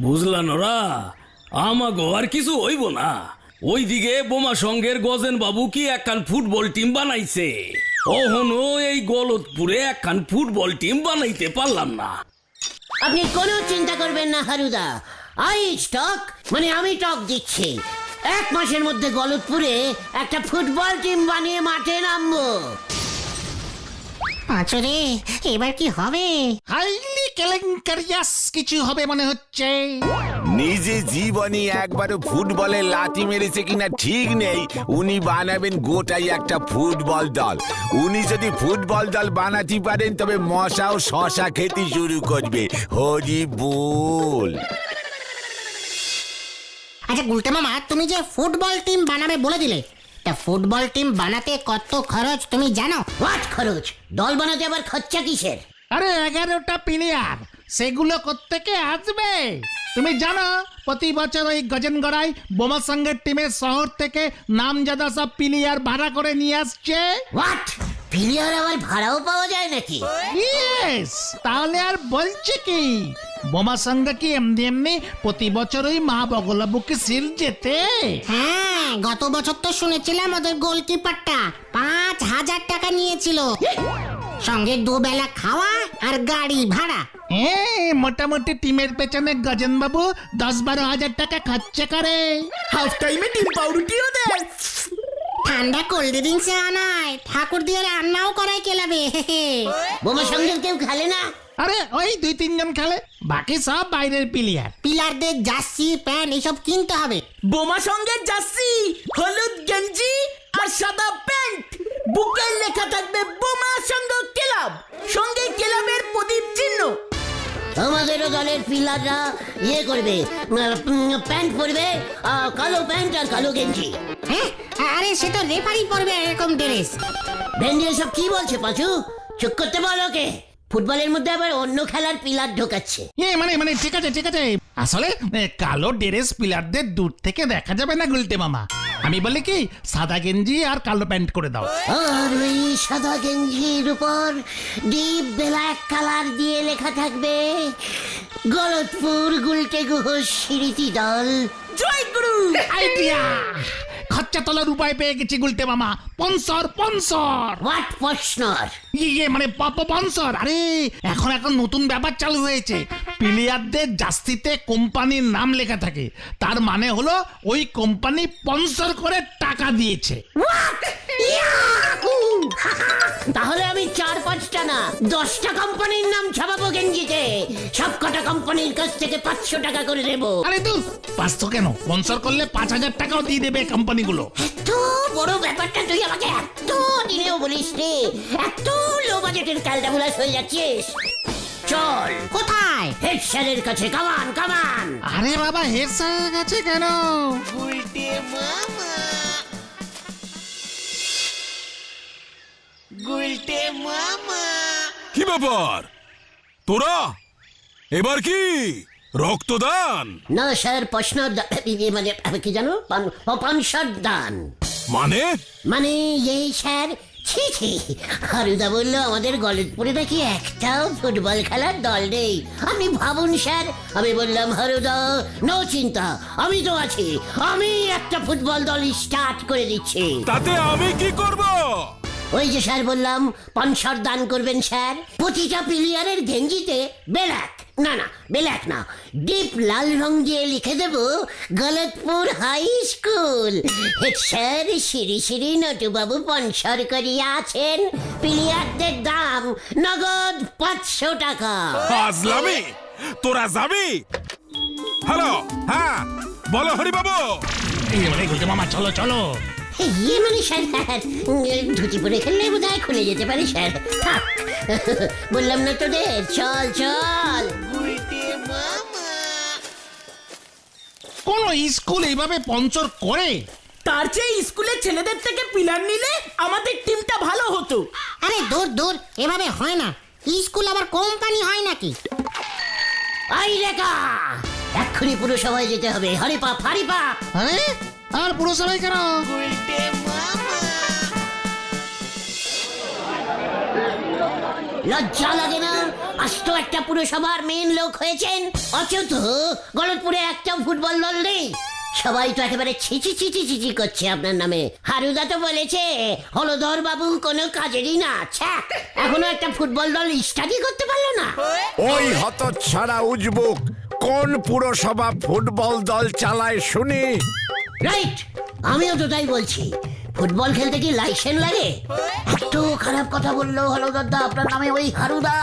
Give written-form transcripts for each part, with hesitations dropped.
বুঝলা নরা, আমাগো আর কিছু হইব না। ওইদিকে বোমা সঙ্গের গজেন বাবু কি একখান ফুটবল টিম বানাইছে, ওহনো এই গলতপুরে একখান ফুটবল টিম বানাইতে পারলাম না। আপনি কোনো চিন্তা করবেন না হারুদা, আই স্টক মানে আমি টক দিচ্ছি। 1 মাসের মধ্যে গলতপুরে একটা ফুটবল টিম বানিয়ে মাঠে নামবো। পাঁচরে এবার কি হবে? হাইলি কেলেঙ্কারিয়াস কিছু হবে মনে হচ্ছে। নিজে জীবনে একবারও ফুটবলে লাথি মেরেছে কিনা ঠিক নেই, উনি বানাবেন গোটাই একটা ফুটবল দল। উনি যদি ফুটবল দল বানাতে পারেন তবে মশাও শশা খেতে শুরু করবে। হরি বল। আচ্ছা গুলটে মামা, তুমি যে ফুটবল টিম বানাবে বলে দিলে, তা ফুটবল টিম বানাতে কত খরচ তুমি জানো? হোয়াট খরচ? দল বানাতে আবার খরচা কিসের? আরে 11টা প্লেয়ার, সেগুলো কোত্থেকে আসবে? তুমি জানো প্রতি বছর ওই গজেনগড়াই বোমা সঙ্গের টিমের শহর থেকে নামজাদা সব প্লেয়ার ভাড়া করে নিয়ে আসছে। হোয়াট? প্লেয়ার আবার ভাড়াও পাওয়া যায় নাকি? ইয়েস, তাহলে আর বলছে কি, বোমা সঙ্গে কি এমনি এমনি প্রতি বছর ওই মা বগলাবুকে সিল যেতে? হ্যাঁ, গত বছর তো শুনেছিলাম ওদের গোলকিপারটা 5,000 টাকা নিয়েছিল, সঙ্গে 2 বেলা খাওয়া আর গাড়ি ভাড়া। হ্যাঁ, মোটামুটি টিমের পেছনে গজেন বাবু 10-12 হাজার টাকা খরচা করে। হাফ টাইমে ডিম পাউরুটিও দেয়। ঠান্ডা কোল্ড ড্রিঙ্কস আনায়, ঠাকুর দিয়ে রান্নাও করায় কেলাবে। বোমা সঙ্গে কেউ খেলে না? আরে ওই 2-3 জন খেলে, বাকি সব বাইরের প্লেয়ার। পিলারদের জার্সি প্যান্ট এসব কিনতে হবে। বোমা সঙ্গের জার্সি, হলুদ গেঞ্জি আর সাদা প্যান্ট, বুকে লেখা থাকবে বোমা সঙ্গ ক্লাব, সঙ্গে ক্লাবের প্রদীপ চিহ্ন। আমাদেরও দলের পিলাররা করবে, প্যান্ট পরবে, কালো প্যান্ট আর কালো গেঞ্জি। হ্যাঁ, আরে সে তো রেফারি পরবে এরকম ড্রেস। ভেন্ডি সব কি বলছে পাঁচু? চুপ করতে বল ওকে। ফুটবলের মধ্যে আবার অন্য খেলার পিলার ঢোকাচ্ছে। মানে ঠিক আছে ঠিক আছে, আসলে কালো ড্রেস প্লেয়ারদের দূর থেকে দেখা যাবে না গুলটে মামা। আমি বলি কি, সাদা গেঞ্জি আর কালো প্যান্ট করে দাও। আর ওই সাদা গেঞ্জির উপর ডিপ ব্ল্যাক কালার দিয়ে লেখা থাকবে গলতপুর গুলটে গুহ স্মৃতি দল। জয় গুরু। আইডিয়া! খরচা তোলার উপায় পেয়ে গেছি গুলটে মামা। স্পন্সর। হোয়াট পশনর? মানে স্পন্সর। আরে এখন নতুন ব্যাপার চালু হয়েছে, প্লেয়ারদের জার্সিতে কোম্পানির নাম লেখা থাকে, তার মানে হলো ওই কোম্পানি স্পন্সর করে টাকা দিয়েছে। তাহলে আমি 4-5টা না 10টা কোম্পানির নাম ছাপাবো গেঞ্জিতে। সব কটা কোম্পানির কাছ থেকে 500 টাকা করে দেবো। আরে তুই 500 কেন, স্পন্সর করলে 5,000 টাকাও দিয়ে দেবে কোম্পানিগুলো। এত বড় ব্যাপারটা তুই আমাকে এত দিনেও বলিস রে। এত লো বাজেটের ক্যালটাবুলাস হয়ে যাচ্ছিস। চল। কোথায়? হেড স্যারের কাছে। কামান কামান। আরে বাবা, হেড স্যারের কাছে কেন? কি ব্যাপার তোরা, এবার কি রক্তদান? না স্যার, প্রশ্ন মানে কি জানো, পানসার দান। মানে এই স্যার, ছি ছি, হারুদা বললো আমাদের গলতপুরে নাকি একটাও ফুটবল খেলার দল নেই। আপনি ভাবুন স্যার। আমি বললাম হারুদা নো চিন্তা, আমি তো আছি, আমি একটা ফুটবল দল স্টার্ট করে দিচ্ছি। তাতে আমি কি করব? ওই যে স্যার বললাম স্পন্সর দান করবেন স্যার। প্রতিটা প্লেয়ারের গেঞ্জিতে ব্ল্যাক ব্ল্যাক না, ডিপ লাল রং দিয়ে লিখে দেব Galatpur high school. Head sir Shri Shri Natubabu sponsor করিয়া আছেন। প্লেয়ারদের দাম নগদ 500 টাকা। ফাজলামি! তোরা যাবি? হ্যালো, হ্যাঁ বলো হরিবাবু। মানে গুলটে মামা, চলো চলো। মানে স্যার, ধুতি পরে খেললে বোধ হয় খুলে যেতে পারে স্যার। থাক, বললাম না তোদের, চল চল। কোন স্কুল এইভাবে স্পন্সর করে? তার চেয়ে স্কুলের ছেলেদের থেকে পিলার নিলে আমাদের টিমটা ভালো হতো। আরে দূর, এভাবে হয় না। স্কুল আবার কোম্পানি হয় নাকি? আই রেখা, এক্ষুনি পুরসভায় যেতে হবে। হরিপাপ হরিপাপ। আরে আর পুরসভায় কেন? লজ্জা লাগে না? আস্ত একটা পুরসভার মেন লোক হয়েছেন, অচেত গলতপুরে একটা ফুটবল দল নেই। সবাই তো একেবারে ছিচি ছিচি ছিচি করছে আপনার নামে। হারুদা তো বলেছে হলধর বাবু কোনো কাজেরই না। ছ্যাঃ, এখনো একটা ফুটবল দল স্টাডি করতে পারলো না। ওই হতচ্ছাড়া উজবুক কোন পুরসভা ফুটবল দল চালায় শুনি? রাইট, আমিও তো তাই বলছি। ফুটবল খেলতে কি লাইসেন্স লাগে? এত খারাপ কথা বললো হলদরদা আপনার নামে ওই হারুদা,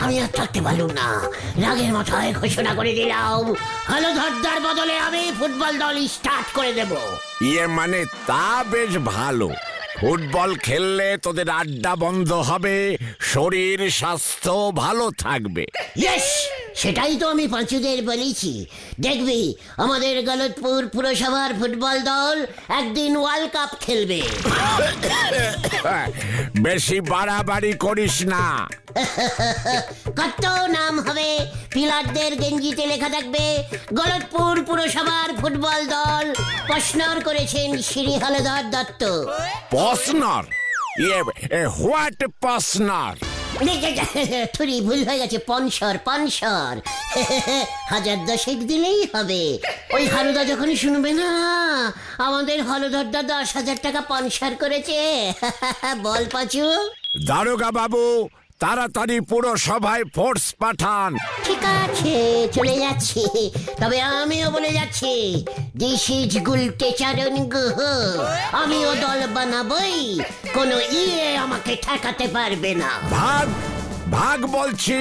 আমি আর থাকতে পারলুম না। রাগের মাথায় ঘোষণা করে দিলাম, হলদরদার বদলে আমি ফুটবল দল স্টার্ট করে দেব। ইয়ে মানে তা বেশ ভালো। ফুটবল খেললে তোদের আড্ডা বন্ধ হবে, শরীর স্বাস্থ্য ভালো থাকবে। ইয়েস, সেটাই তো আমি পাঁচুদের বলেছি। দেখবি আমাদের গলতপুর পুরসভার ফুটবল দল একদিন ওয়ার্ল্ড কাপ খেলবে। বেশি বাড়াবাড়ি করিস না। কত নাম হবে, পিলারদের গেঞ্জিতে লেখা থাকবে গলতপুর পুরসভার ফুটবল দল। প্রশ্নর করেছেন শ্রী হলধর দত্ত। পসনর? ইয়ে হোয়াট পসনর? থুরি ভুল হয়ে গেছে, পনসর পনসর। 1010 দিলেই হবে। ওই হারুদা যখন শুনবে না আমাদের হলধরদা 10,000 টাকা পনসর করেছে। বল পাচু। দারোগা বাবু তাড়াতাড়ি পুরসভায় ফোর্স পাঠান। ঠিক আছে, চলে যাচ্ছি। তবে আমিও বলে যাচ্ছি, দিস ইজ গুলটেচারণ গুহ। আমিও দল বানাবই, কোনো আমাকে ঠেকাতে পারবে না। ভাগ ভাগ বলছি।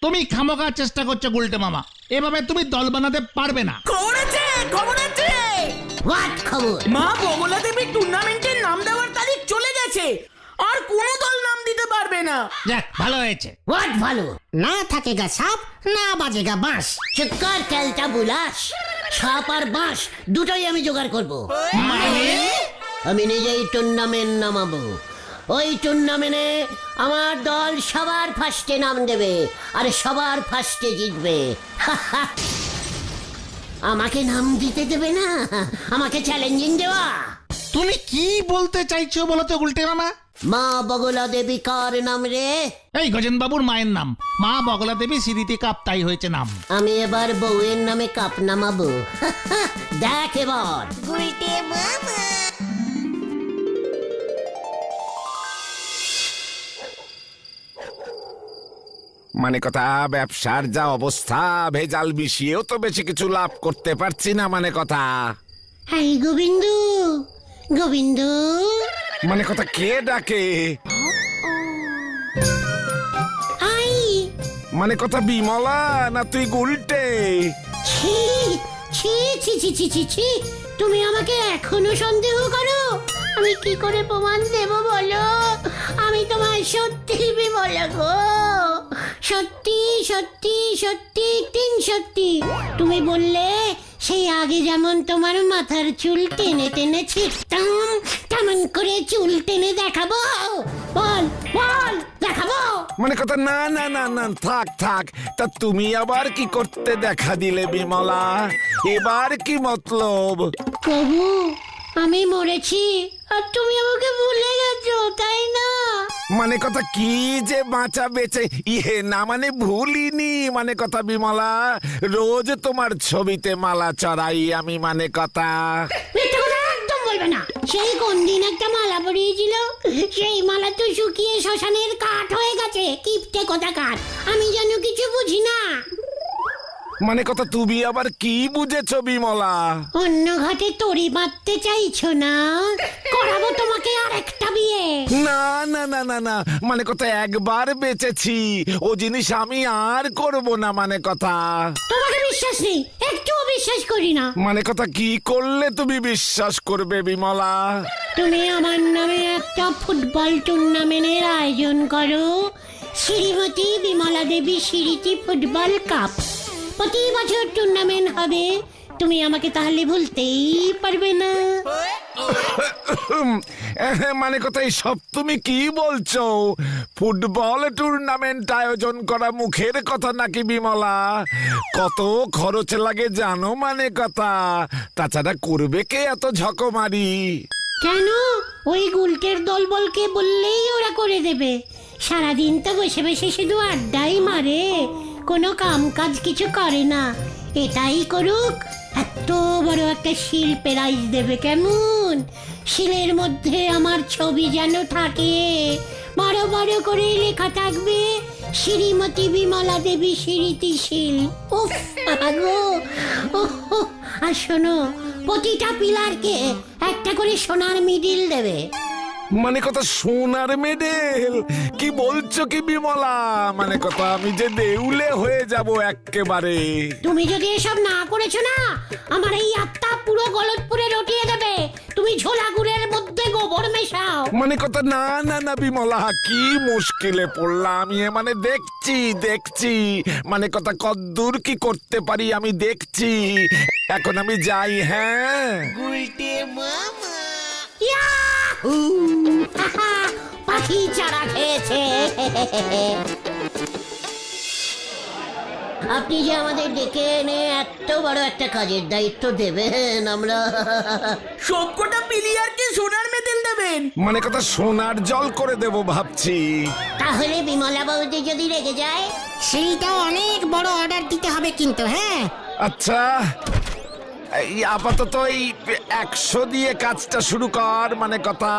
তুমি খামোখা চেষ্টা করছো গুলটে মামা, এভাবে তুমি দল বানাতে পারবে না। খবর আছে, খবর আছে। হোয়াট খবর? মা বগলা দেবী টুর্নামেন্টের নাম দেওয়ার তারিখ চলে গেছে, আর কোনো দল নাম দিতে পারবে না। যাক, ভালো হয়েছে। হোয়াট ভালো? না থাকেগা সাপ, না বাজেগা বাঁশ। চিৎকার ক্যালটা বুলাস। সাপ আর বাঁশ দুটোই আমি জোগাড় করব। আমি নিজেই টুর্নামেন্ট নামাবো। ওই টুর্নামেন্টে আমার দল সবার ফার্স্টে নাম দেবে আর সবার ফার্স্টে জিতবে। আমাকে নাম দিতে দেবে না, আমাকে চ্যালেঞ্জিং দেওয়া। তুমি কি বলতে চাইছো বলো তো গুলটে মামা? মা বগলা দেবী কার নাম রে? এই গজেন বাবুর মায়ের নাম। মা বগলা দেবী সিঁড়িতে কাপ, তাই হয়েছে নাম। আমি এবার বউয়ের নামে কাপ নামাবো। দেখ এবার। মানে কথা, ব্যবসার যা অবস্থা, ভেজাল মিশিয়েও তো বেশি কিছু লাভ করতে পারছি না। মানে কথা, হাই গোবিন্দু, গোবিন্দু। মানে কথা, কে ডাকে? হাই। মানে কথা বিমলা না তুই গুলটে? ছি ছি ছি ছি ছি ছি ছি, তুমি আমাকে এখনো সন্দেহ করো? আমি কি করে প্রমাণ দেব বলো? আমি তোমায় সত্যি বিমলা গো, সত্যি সত্যি সত্যি 3 সত্যি। তুমি বললে সেই আগে যেমন তোমার মাথার চুল টেনে টেনে ছিঁড়তাম, তেমন করে চুল টেনে দেখাবো। বল বল, দেখাবো। মানে কথা, না না না না, থাক থাক। তা তুমি আবার কি করতে দেখা দিলে বিমলা? এবার কি মতলব? প্রভু, আমি মরেছি আর তুমি আমাকে ভুলে গেছো, তাই না? মানে কথা, কি যে বাঁচা বেঁচে ইহে না, মানে ভুলিনি। মানে কথা বিমলা, রোজ তোমার ছবিতে মালা চড়াই আমি। মানে কথা, মিথ্যে কথা একদম বলবে না। সেই কোন দিন একটা মালা পরিয়েছিল, সেই মালা তো শুকিয়ে শ্মশানের কাঠ হয়ে গেছে। কিপটে কোথাকার, আমি যেন কিছু বুঝি না। মানে কথা, তুমি আবার কি বুঝেছো বিমলা? অন্য ঘাটে তরি বাঁধতে চাইছো না? করাবো তোমাকে আর একটা বিয়ে। না না না না না, মানে কথা, একবার বেঁচেছি, ও জিনিস আমি আর করব না। মানে কথা, তোমাকে বিশ্বাস নেই, একটুও বিশ্বাস করি না। মানে কথা, কি করলে তুমি বিশ্বাস করবে বিমলা? তুমি আমার নামে একটা ফুটবল টুর্নামেন্টের আয়োজন করো, শ্রীমতী বিমলা দেবী সিঁড়িটি ফুটবল কাপ। প্রতি বছর টুর্নামেন্ট হবে, তুমি আমাকে তাহলে ভুলতেই পারবে না। মানে কথা, সব তুমি কি বলছো? ফুটবল টুর্নামেন্ট আয়োজন করা মুখের কথা নাকি বিমলা? কত খরচ লাগে জানো? মানে কথা, তাছাড়া করবে কে এত ঝকমারি? কেন? ওই গুলটের দলবলকে বললেই ওরা করে দেবে? সারাদিন তো বসে বসে শুধু আড্ডাই মারে, কোনো কাম কাজ কিছু করে না। এটাই করুক, এত বড় একটা শিল প্রাইজ দেবে কেমন? শিলের মধ্যে আমার ছবি যেন থাকে, বড় বড় করে লেখা থাকবে শ্রীমতী বিমলা দেবী স্মৃতিশীল। উফ গো, আর শোনো, প্রতিটা পিলারকে একটা করে সোনার মিডিল দেবে। মানে কথা সোনার মেডেল? কি বলছো কি বিমলা? মানে কথা আমি যে দেউলে হয়ে যাব একেবারে। তুমি যদি এসব না করেছো না, আমার এই আত্মা পুরো গলতপুরে রটিয়ে দেবে। তুমি ঝোলা গুড়ের মধ্যে গোবর মেশাও। মানে কথা না না না বিমলা, কি মুশকিলে পড়লাম। মানে দেখছি মানে কথা কদ্দূর কি করতে পারি আমি দেখছি। এখন আমি যাই। হ্যাঁ, ইয়াহু! পাখি চারা খেয়েছে। আপনি যে আমাদের ডেকে এনে এত বড় একটা কাজের দায়িত্ব দেবেন, আমরা সবকটা প্লেয়ারকে সোনার মেডেল দেবেন। মানে কথা সোনার জল করে দেব ভাবছি। তাহলে বিমলা বৌদি যদি রেগে যায়? সেইটাও অনেক বড় অর্ডার দিতে হবে কিন্তু। হ্যাঁ, আচ্ছা, এই আপাতত এই 100 দিয়ে কাজটা শুরু কর। মানে কথা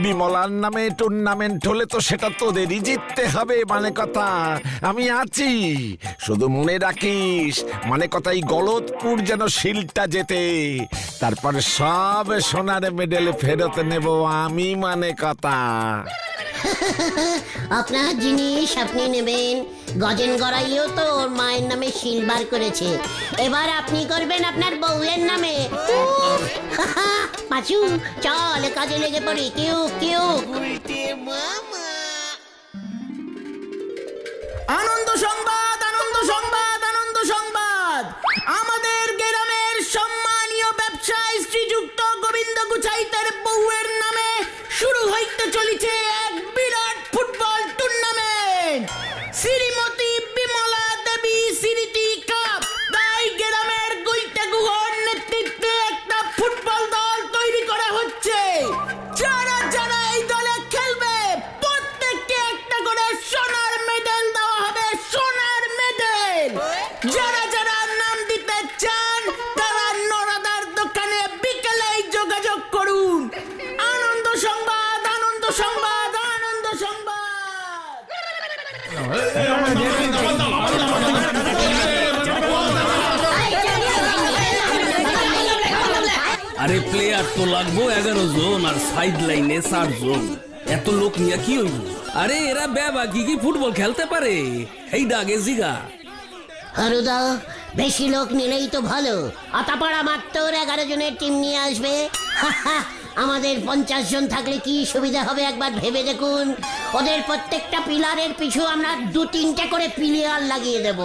বিমলার নামে টুর্নামেন্ট হলে তো সেটা তোদেরই জিততে হবে। মানে কথা আমি আছি, শুধু মনে রাখিস মানে কথা এই গলতপুর যেন শিলটা জেতে, তারপরে সব সোনার মেডেল ফেরত নেব আমি। মানে কথা আপনার জিনিস আপনি নেবেন। গজেন গড়াইও তো ওর মায়ের নামে শিলবার করেছে, এবার আপনি করবেন আপনার বউয়ের নামে। পাঁচু, চল কাজে লেগে পড়ি। কেউ কেউ আনন্দ সংবাদ, আনন্দ সংবাদ, আনন্দ সংবাদ। আমাদের গ্রামের সম্মানীয় ব্যবসায়ী শ্রীযুক্ত গোবিন্দ গুছাইতের বউয়ের নামে শুরু হইতে চলেছে এক বিরাট ফুটবল টুর্নামেন্ট, শ্রীমতী বিমলা দেবী স্মৃতি কাপ। তাই গ্রামের গুইতে গুহর নেতৃত্বে একটা ফুটবল দল তৈরি করা হচ্ছে। যারা যারা এই দলে খেলবে প্রত্যেককে একটা করে সোনার মেডেল দেওয়া হবে, সোনার মেডেল। যারা যারা নাম দিতে চান তারা নরাদার দোকানে বিকেলেই যোগাযোগ করুন। আনন্দ সংবাদ, আনন্দ সংবাদ, আনন্দ সংবাদ। আরে প্লেয়ার তো লাগবো 11 জন, আর সাইড লাইনে 4 জন। এত লোক নিয়ে কি হইব? আরে এরা বেবা কি ফুটবল খেলতে পারে? এই ডাগে জিগা। হারুদা, বেশি লোক নিলেই তো ভালো। আতাপাড়া মাত্র 11 জনের টিম নিয়ে আসবে। আমাদের 50 জন থাকলে কি সুবিধা হবে একবার ভেবে দেখুন। ওদের প্রত্যেকটা পিলারের পিছু আমরা 2-3টে করে প্লেয়ার লাগিয়ে দেব।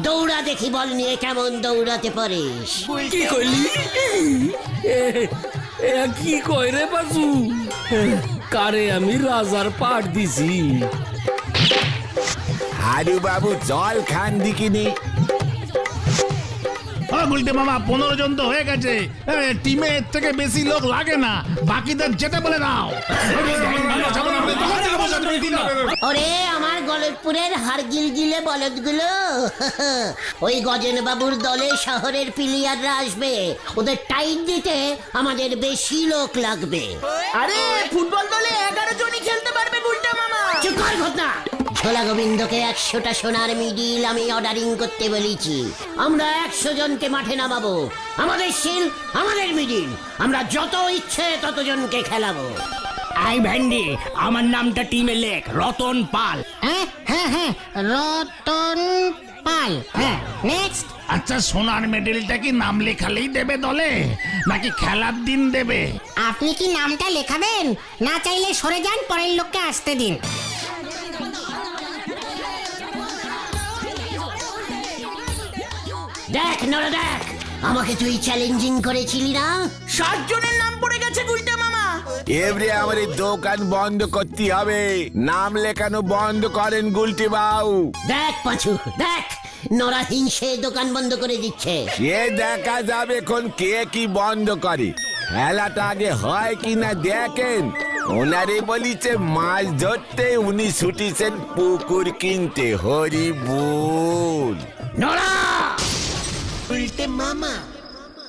দৌড়া দেখি বল নিয়ে কেমন দৌড়াতে পারিস। কি কইলি? এ কি কই রে বাজু? কারে আমি রাজার পাট দিছি। হারু বাবু জল খান দিকিনি। গুলটে মামা, 15 জন তো হয়ে গেছে। টিমে এর থেকে বেশি লোক লাগে না, বাকিদের যেতে বলে দাও। ওরে আমার গলতপুরের হাড়গিল গিলে বলদগুলো, ওই গজেন বাবুর দলে শহরের প্লেয়াররা আসবে। ওদের টাইট দিতে আমাদের বেশি লোক লাগবে। আরে ফুটবল দলে 11 জনই খেলতে পারবে গুলটা মামা। চুপ কর ঘটনা। ঝোলা গোবিন্দকে 100টা সোনার মিডিল আমি অর্ডারিং করতে বলেছি। আমরা 100 জনকে মাঠে নামাবো। আমাদের শিল, আমাদের মিডিল, আমরা যত ইচ্ছে ততজনকে খেলাবো। আই ভেন্ডি, আমার নামটা টিমে লেখ, রতন পাল। হ্যাঁ হ্যাঁ হ্যাঁ, রতন পাল। হ্যাঁ, নেক্সট। আচ্ছা, সোনার মেডেলটা কি নাম লেখালেই দেবে দলে, নাকি খেলার দিন দেবে? আপনি কি নামটা লেখাবেন? না চাইলে সরে যান, পরের লোককে আসতে দিন। দেখ নড়া, দেখ, আমাকে তুই চ্যালেঞ্জিং করেছিলি না? 7 জনের নাম পড়ে গেছে গুলটা মামা। এবারে আমার এই দোকান বন্ধ করতে হবে। নাম লেখানো বন্ধ করেন গুলটি বাবু। দেখ পাঁচু, দেখ নরা হিংসে দোকান বন্ধ করে দিচ্ছে। সে দেখা যাবে কোন কে কি বন্ধ করে, খেলাটা আগে হয় কিনা দেখেন। ওনারে বলিছে মাছ ধরতে, উনি ছুটিছেন পুকুর কিনতে। হরি বল। নড়া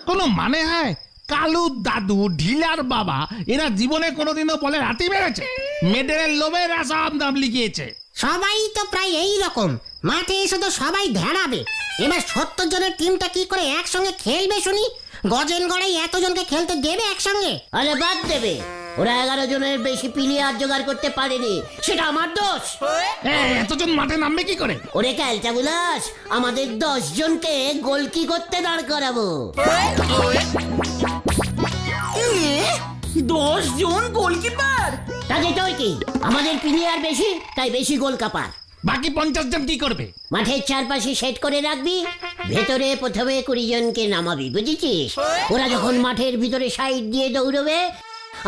কোনো মানে হয়? কালু দাদু, ঢিলার বাবা এরা জীবনে কোনোদিনও বলে লাঠি মেরেছে? মেডেলের লোভে এরা সব নাম লিখিয়েছে। সবাই তো প্রায় এই রকম, মাঠে এসে তো সবাই ধেড়াবে। এবার 70 জনের টিমটা কি করে একসঙ্গে খেলবে শুনি? গজেন গড়াই এতজনকে খেলতে দেবে একসঙ্গে? আরে বাদ দেবে, ওরা 11 জনের বেশি প্লেয়ার জোগাড় করতে পারেনি, সেটা আমার দোষ। এতজন মাঠে নামবে কি করে? ওরে ক্যালটা বুলাস, আমাদের 10 জনকে গোলকি করতে দাঁড় করাবো। 10 জন গোলকিপার? তাতে তো কি, আমাদের প্লেয়ার বেশি তাই বেশি গোল কাপার। বাকি 50 জন কি করবে? মাঠের চারপাশে সেট করে রাখবি, ভেতরে প্রথমে 20 জনকে নামাবি, বুঝেছিস? ওরা যখন মাঠের ভিতরে সাইড দিয়ে দৌড়বে,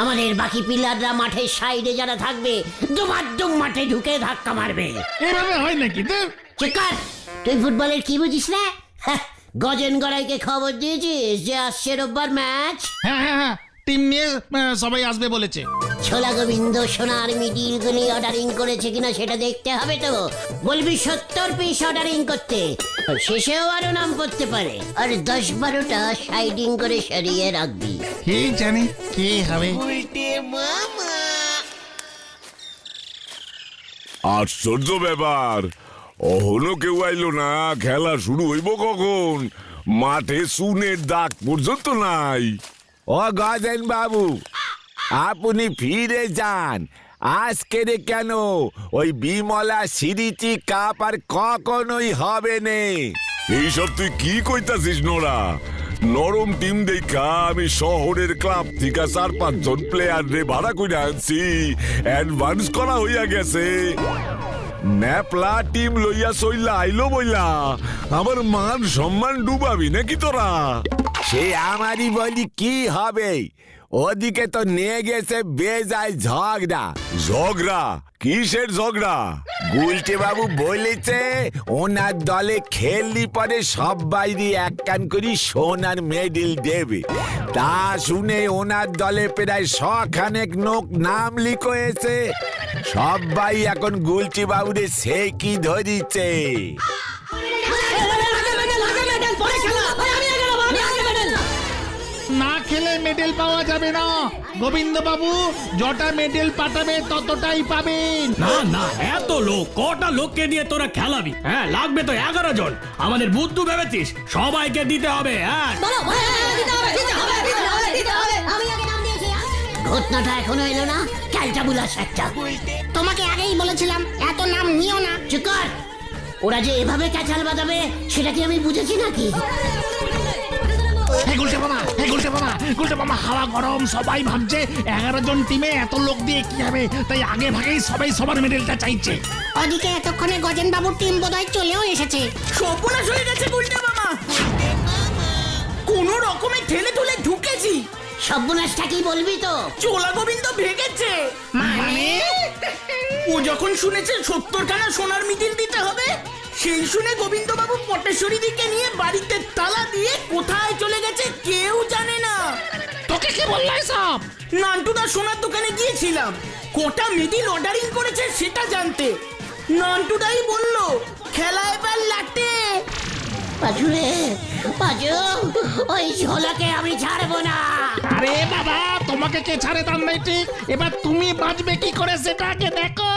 আমাদের বাকি প্লেয়াররা মাঠের সাইডে যারা থাকবে দুম মাঠে ঢুকে ধাক্কা মারবে। এভাবে হয় নাকি? চিকার, তুই ফুটবলের কি বুঝিস না? গজেন গড়াইকে খবর দিয়েছিস যে আসছে রোববার ম্যাচ? হ্যাঁ, টিম নিয়ে সবাই আসবে বলেছে। ছোলা গোবিন্দ সোনার মিডিল গুলি অর্ডারিং করেছে কিনা সেটা দেখতে হবে তো। বলবি 70 পিস অর্ডারিং করতে, শেষেও আরো নাম পড়তে পারে। আর 10-12টা সাইডিং করে সরিয়ে রাখবি। কে জানে কে হবে। আশ্চর্য ব্যাপার, অহনো কেউ আইলো না। খেলা শুরু হইব কখন? মাঠে সুনের দাগ পর্যন্ত নাই। ও গজেন বাবু, আপনি ফিরে যান। আজকের কেন ওই বিমলা সিরিচি কাপ আর কখনোই হবে নে। এইসব তুই কি কইতাছিস নোরা? নরম টিম দেখা আমি শহরের ক্লাব থেকে 4-5 জন প্লেয়ার রে ভাড়া করে আনছি। অ্যাডভান্স করা হইয়া গেছে। ন্যাপলা টিম লইয়া সইলা আইলো বইলা আমার মান সম্মান ডুবাবি নাকি তোরা? সে আমারই বলি কি হবে? ওদিকে তো নিয়ে গেছে বেজায় ঝগড়া। কিসের ঝগড়া? গুলটে বাবু বলেছে ওনার দলে খেললি পরে সবাই এক কান করি সোনার মেডেল দেবে। তা শুনে ওনার দলে প্রায় 100 লোক নাম লিখেছে। সবাই এখন গুলটি বাবুরে সে কি ধরিছে। না খেলে মেডেল পাওয়া যাবে না। গোবিন্দ বাবু যটা মেডেল পাঠাবে ততটাই পাবেন। না, এত লোক, কটা লোককে দিয়ে তোরা খেলাবি? হ্যাঁ, লাগবে তো 11 জন। আমাদের বুদ্ধু ভেবেছিস সবাইকে দিতে হবে? হ্যাঁ, ঘটনাটা এখনো এলো না, ক্যালটা বুলাস একটা। তোমাকে আগেই বলেছিলাম এত নাম নিও না। চিকার, ওরা যে এভাবে ক্যাচাল বাজাবে সেটা কি আমি বুঝেছি নাকি? গুলটে মামা, হাওয়া গরম। সবাই ভাবছে 11 জন টিমে এত লোক দিয়ে কি হবে, তাই আগে ভাগেই সবাই সবার মেডেলটা চাইছে। ওদিকে এতক্ষণে গজেন বাবুর টিম বোধহয় চলেও এসেছে। সর্বনাশ হয়ে গেছে গুলটে মামা, কোন রকমে ঠেলে ঠুলে ঢুকেছি। সর্বনাশটা কি বলবি তো? চোলা গোবিন্দ ভেগেছে। মানে ও যখন শুনেছে 70খানা সোনার মিডিল দিতে হবে, সেই শুনে গোবিন্দ বাবু পটেশ্বরী দিকে নিয়ে বাড়িতে তালা দিয়ে কোথায় চলে গেছে কেউ জানে না। তোকে কি বললো সব? নান্টুদা সোনার দোকানে গিয়েছিলাম, কোটা মিডিল অর্ডারিং করেছে সেটা জানতে। নান্টুদাই বলল খেলা এবার লাটে। পাজুরে, পাজু, ওই ঝোলাকে আমি ছাড়বো না। আরে বাবা, তোমাকে কে ছাড়ে তার নাই ঠিক। এবার তুমি বাঁচবে কি করে সেটা আগে দেখো।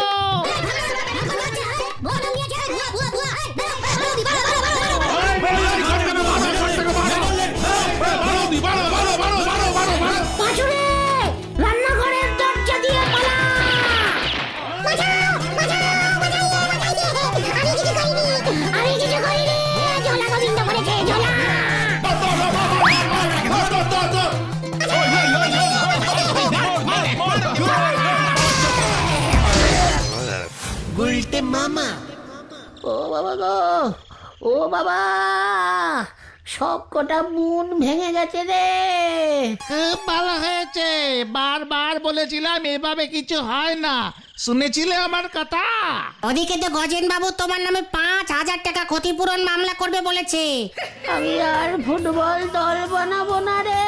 পাজুরে, রান্নাঘরের দরজা দিয়ে পালা। আমি কিছু করিনি, ঝোলা গোবিন্দ করেছে, ঝোলা। ও বাবা গো, ও বাবা, সব কটা বুন ভেঙে গেছে রে। ভালো হয়েছে, বারবার বলেছিলাম এভাবে কিছু হয় না, শুনেছিলে আমার কথা? ওদিকে তো গজেন বাবু তোমার নামে 5,000 টাকা ক্ষতিপূরণ মামলা করবে বলেছে। আমি আর ফুটবল দল বানাবো না রে।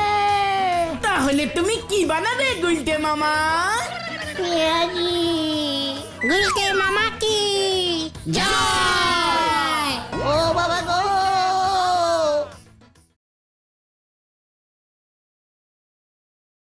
তাহলে তুমি কি বানাবে গুলটে মামা? পেঁয়াজি। গুলকে মামা কি জয়।